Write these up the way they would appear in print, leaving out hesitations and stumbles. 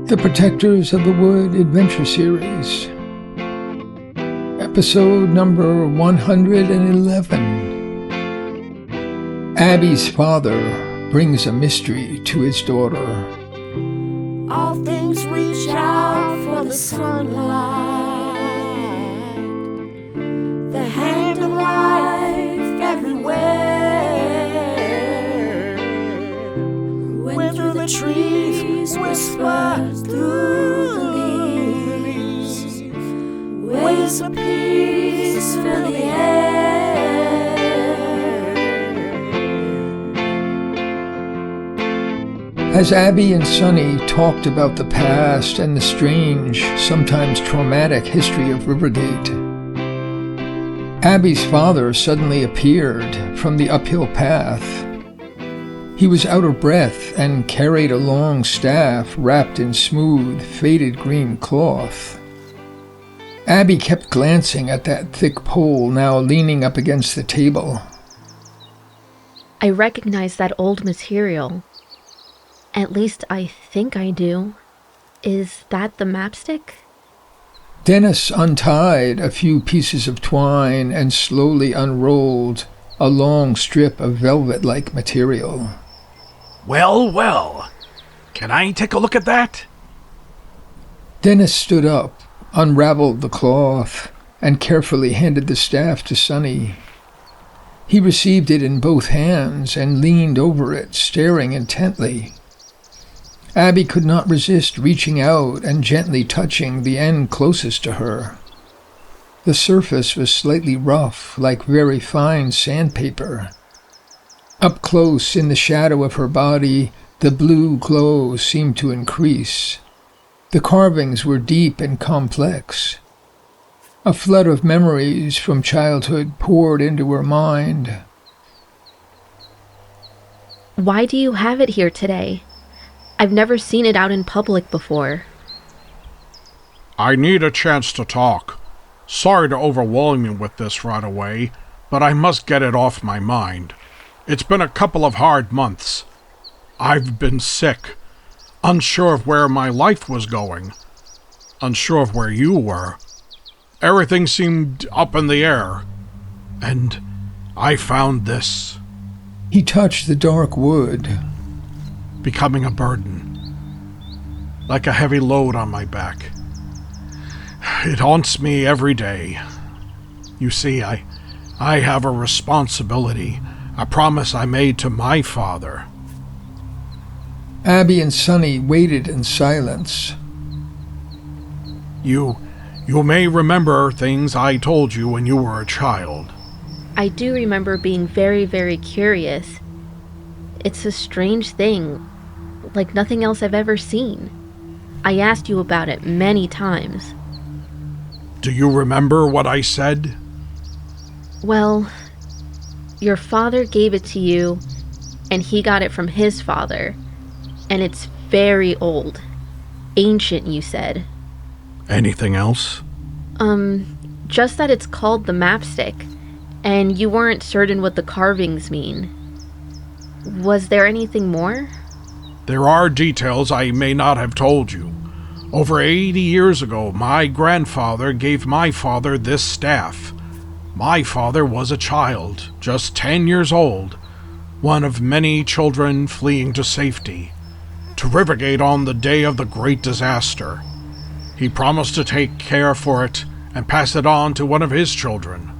The Protectors of the Wood Adventure Series, Episode number 111. Abby's father brings a mystery to his daughter. All things reach out for the sunlight, the hand of life everywhere. When through the trees whispers through the leaves, waves of peace fill the air. As Abby and Sonny talked about the past and the strange, sometimes traumatic history of Rivergate, Abby's father suddenly appeared from the uphill path. He was out of breath and carried a long staff wrapped in smooth, faded green cloth. Abby kept glancing at that thick pole now leaning up against the table. I recognize that old material. At least I think I do. Is that the mapstick? Dennis untied a few pieces of twine and slowly unrolled a long strip of velvet-like material. Well, well. Can I take a look at that? Dennis stood up, unraveled the cloth, and carefully handed the staff to Sonny. He received it in both hands and leaned over it, staring intently. Abby could not resist reaching out and gently touching the end closest to her. The surface was slightly rough, like very fine sandpaper. Up close in the shadow of her body, the blue glow seemed to increase. The carvings were deep and complex. A flood of memories from childhood poured into her mind. Why do you have it here today? I've never seen it out in public before. I need a chance to talk. Sorry to overwhelm you with this right away, but I must get it off my mind. It's been a couple of hard months. I've been sick, unsure of where my life was going, unsure of where you were. Everything seemed up in the air, and I found this. He touched the dark wood. Becoming a burden, like a heavy load on my back. It haunts me every day. You see, I have a responsibility, a promise I made to my father. Abby and Sonny waited in silence. You may remember things I told you when you were a child. I do remember being very, very curious. It's a strange thing, like nothing else I've ever seen. I asked you about it many times. Do you remember what I said? Well, your father gave it to you, and he got it from his father. And it's very old. Ancient, you said. Anything else? Just that it's called the mapstick, and you weren't certain what the carvings mean. Was there anything more? There are details I may not have told you. Over 80 years ago, my grandfather gave my father this staff. My father was a child, just 10 years old, one of many children fleeing to safety, to Rivergate on the day of the great disaster. He promised to take care for it and pass it on to one of his children.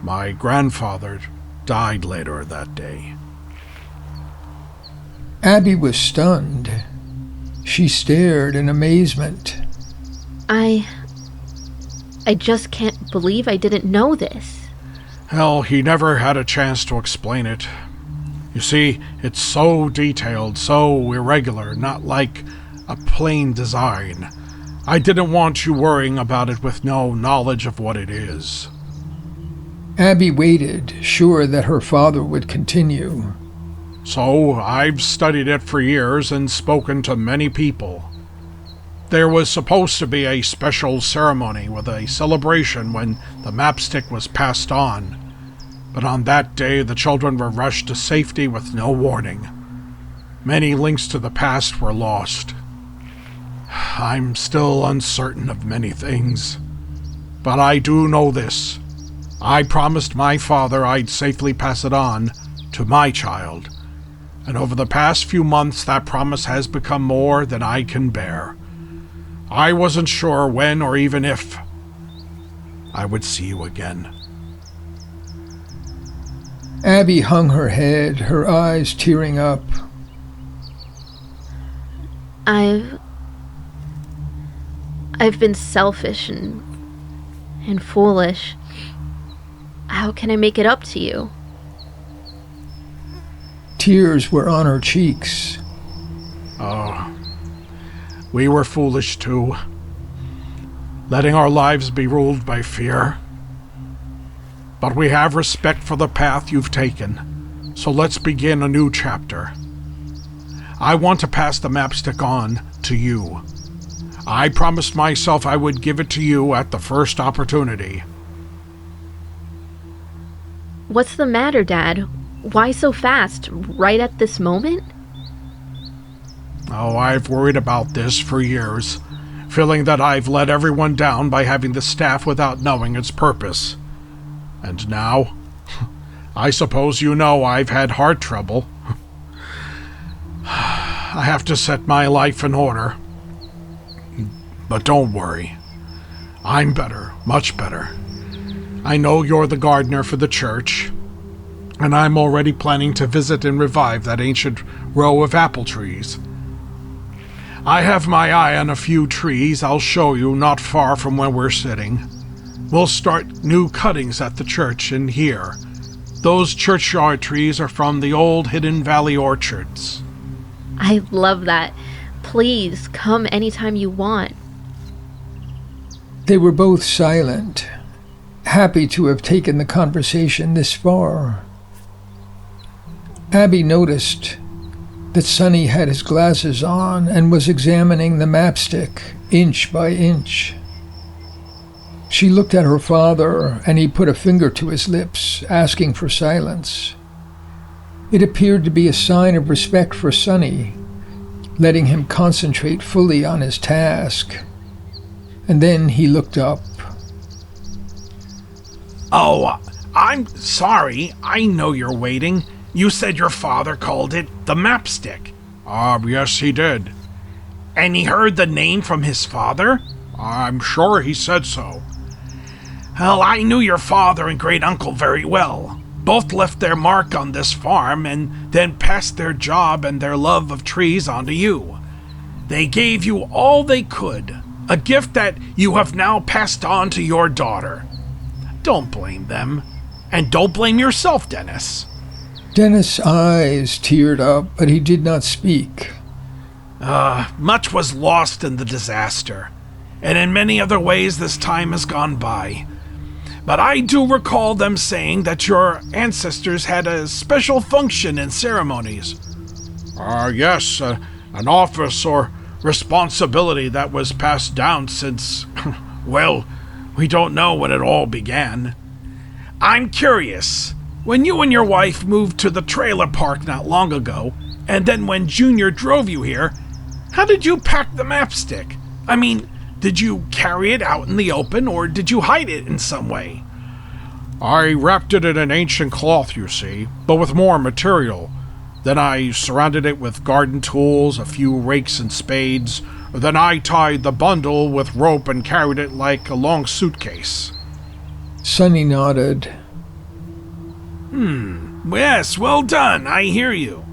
My grandfather died later that day. Abby was stunned. She stared in amazement. I just can't believe I didn't know this. Hell, he never had a chance to explain it. You see, it's so detailed, so irregular, not like a plain design. I didn't want you worrying about it with no knowledge of what it is. Abby waited, sure that her father would continue. So, I've studied it for years and spoken to many people. There was supposed to be a special ceremony with a celebration when the mapstick was passed on, but on that day the children were rushed to safety with no warning. Many links to the past were lost. I'm still uncertain of many things. But I do know this. I promised my father I'd safely pass it on to my child. And over the past few months, that promise has become more than I can bear. I wasn't sure when or even if I would see you again. Abby hung her head, her eyes tearing up. I've been selfish and foolish. How can I make it up to you? Tears were on her cheeks. Oh, we were foolish too, letting our lives be ruled by fear. But we have respect for the path you've taken, so let's begin a new chapter. I want to pass the mapstick on to you. I promised myself I would give it to you at the first opportunity. What's the matter, Dad? Why so fast? Right at this moment? Oh, I've worried about this for years, feeling that I've let everyone down by having the staff without knowing its purpose. And now, I suppose you know I've had heart trouble. I have to set my life in order. But don't worry. I'm better, much better. I know you're the gardener for the church, and I'm already planning to visit and revive that ancient row of apple trees. I have my eye on a few trees I'll show you not far from where we're sitting. We'll start new cuttings at the church and here. Those churchyard trees are from the old Hidden Valley orchards. I love that. Please, come anytime you want. They were both silent, happy to have taken the conversation this far. Abby noticed that Sonny had his glasses on and was examining the mapstick inch by inch. She looked at her father, and he put a finger to his lips, asking for silence. It appeared to be a sign of respect for Sonny, letting him concentrate fully on his task. And then he looked up. Oh, I'm sorry. I know you're waiting. You said your father called it the mapstick. Yes, he did. And he heard the name from his father? I'm sure he said so. Well, I knew your father and great-uncle very well. Both left their mark on this farm and then passed their job and their love of trees on to you. They gave you all they could, a gift that you have now passed on to your daughter. Don't blame them. And don't blame yourself, Dennis. Dennis' eyes teared up, but he did not speak. Much was lost in the disaster, and in many other ways this time has gone by. But I do recall them saying that your ancestors had a special function in ceremonies. Yes, an office or responsibility that was passed down since, well, we don't know when it all began. I'm curious, when you and your wife moved to the trailer park not long ago, and then when Junior drove you here, how did you pack the mapstick? I mean, did you carry it out in the open, or did you hide it in some way? I wrapped it in an ancient cloth, you see, but with more material. Then I surrounded it with garden tools, a few rakes and spades. Then I tied the bundle with rope and carried it like a long suitcase. Sonny nodded. Yes, well done, I hear you.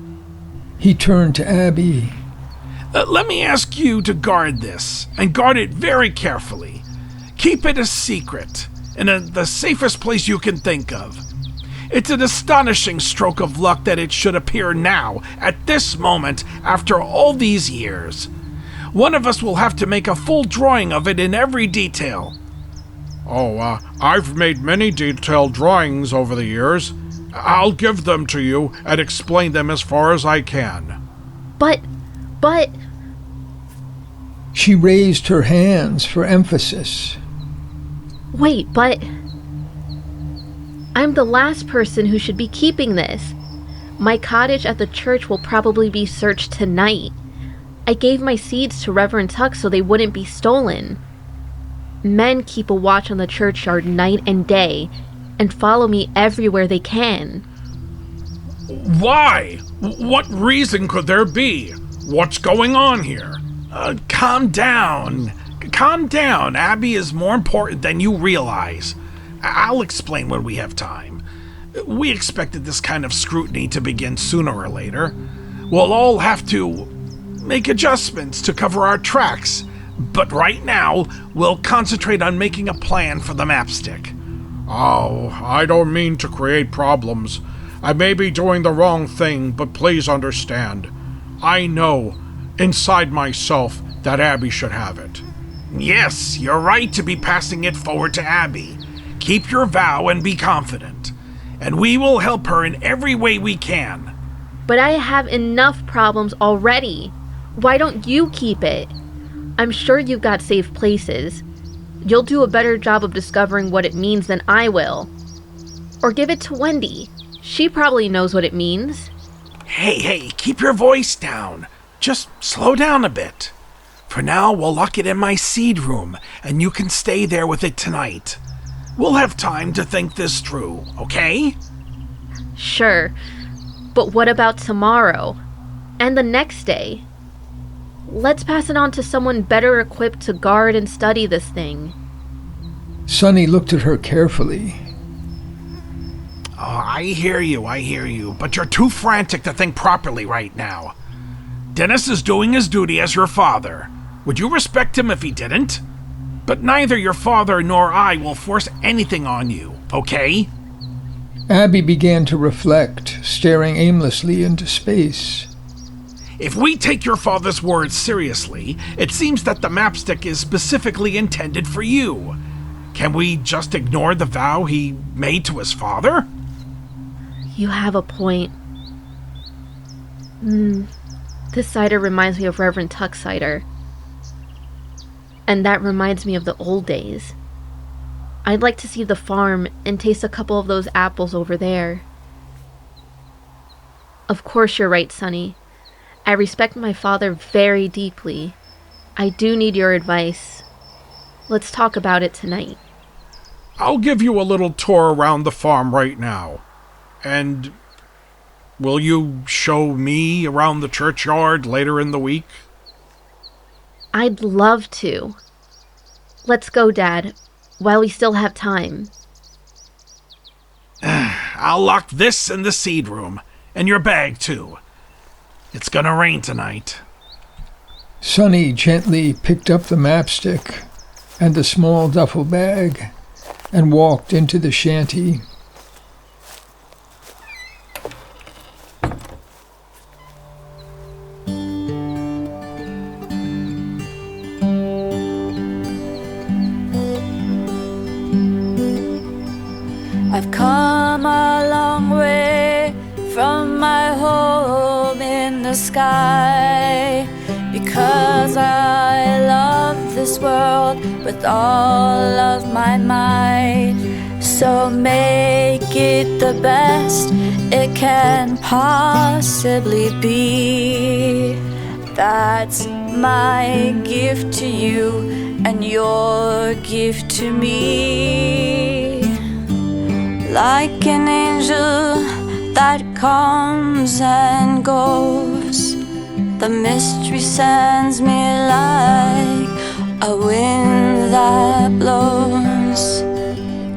He turned to Abby. Let me ask you to guard this, and guard it very carefully. Keep it a secret, in the safest place you can think of. It's an astonishing stroke of luck that it should appear now, at this moment, after all these years. One of us will have to make a full drawing of it in every detail. I've made many detailed drawings over the years. I'll give them to you and explain them as far as I can. But... She raised her hands for emphasis. Wait, but... I'm the last person who should be keeping this. My cottage at the church will probably be searched tonight. I gave my seeds to Reverend Tuck so they wouldn't be stolen. Men keep a watch on the churchyard night and day and follow me everywhere they can. Why? What reason could there be? What's going on here? Calm down. Calm down. Abby is more important than you realize. I'll explain when we have time. We expected this kind of scrutiny to begin sooner or later. We'll all have to make adjustments to cover our tracks, but right now, we'll concentrate on making a plan for the mapstick. Oh, I don't mean to create problems. I may be doing the wrong thing, but please understand. I know, inside myself, that Abby should have it. Yes, you're right to be passing it forward to Abby. Keep your vow and be confident. And we will help her in every way we can. But I have enough problems already. Why don't you keep it? I'm sure you've got safe places. You'll do a better job of discovering what it means than I will. Or give it to Wendy. She probably knows what it means. Hey, keep your voice down. Just slow down a bit. For now, we'll lock it in my seed room, and you can stay there with it tonight. We'll have time to think this through, okay? Sure. But what about tomorrow? And the next day? Let's pass it on to someone better equipped to guard and study this thing. Sonny looked at her carefully. Oh, I hear you, but you're too frantic to think properly right now. Dennis is doing his duty as your father. Would you respect him if he didn't? But neither your father nor I will force anything on you, okay? Abby began to reflect, staring aimlessly into space. If we take your father's words seriously, it seems that the mapstick is specifically intended for you. Can we just ignore the vow he made to his father? You have a point. This cider reminds me of Reverend Tuck's cider. And that reminds me of the old days. I'd like to see the farm and taste a couple of those apples over there. Of course you're right, Sonny. I respect my father very deeply. I do need your advice. Let's talk about it tonight. I'll give you a little tour around the farm right now. And will you show me around the churchyard later in the week? I'd love to. Let's go, Dad, while we still have time. I'll lock this in the seed room, and your bag, too. It's gonna rain tonight. Sonny gently picked up the mapstick and the small duffel bag and walked into the shanty. I've come a long way from my home in the sky, because I love this world with all of my might. So make it the best it can possibly be. That's my gift to you and your gift to me. Like an angel that comes and goes, the mystery sends me like a wind that blows.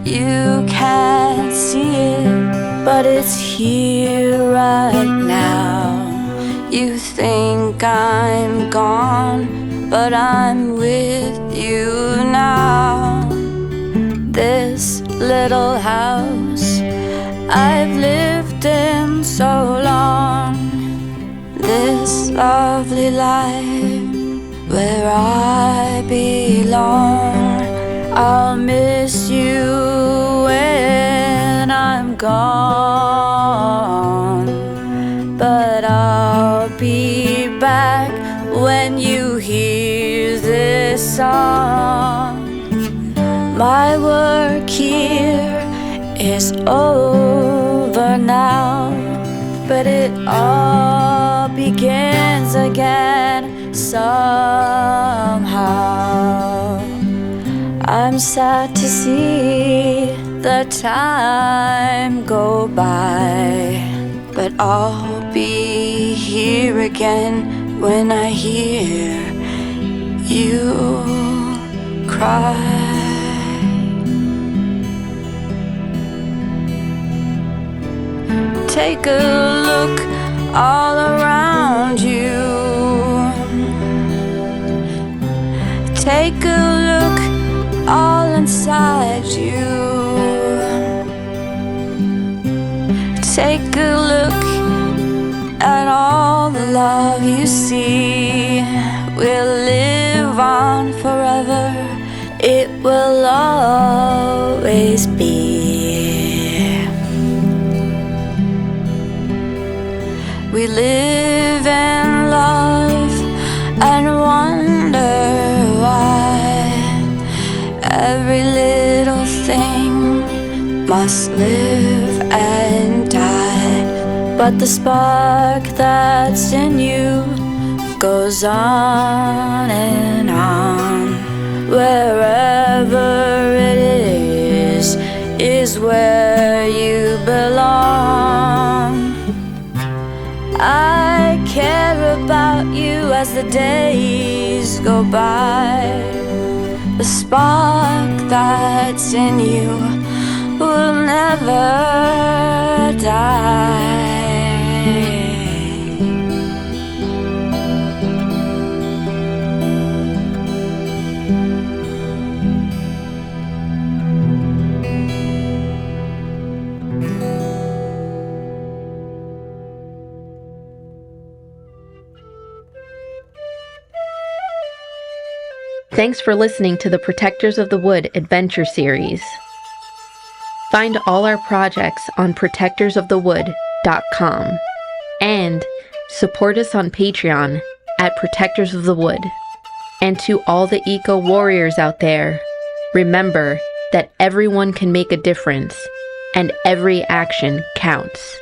You can't see it, but it's here right now. You think I'm gone, but I'm with you now. This little house I've lived in so long, this lovely life where I belong. I'll miss you when I'm gone, but I'll be back when you hear this song. My work here is over now, but it all begins again Somehow I'm sad to see the time go by, but I'll be here again when I hear you cry. Take a look all around you. Take a look all inside you. Take a look at all the love you see. Will live on forever. It will always be. We live and love and wonder why every little thing must live and die. But the spark that's in you goes on and on. Wherever it is where you belong. I care about you as the days go by. The spark that's in you will never die. Thanks for listening to the Protectors of the Wood Adventure Series. Find all our projects on protectorsofthewood.com and support us on Patreon at Protectors of the Wood. And to all the eco warriors out there, remember that everyone can make a difference and every action counts.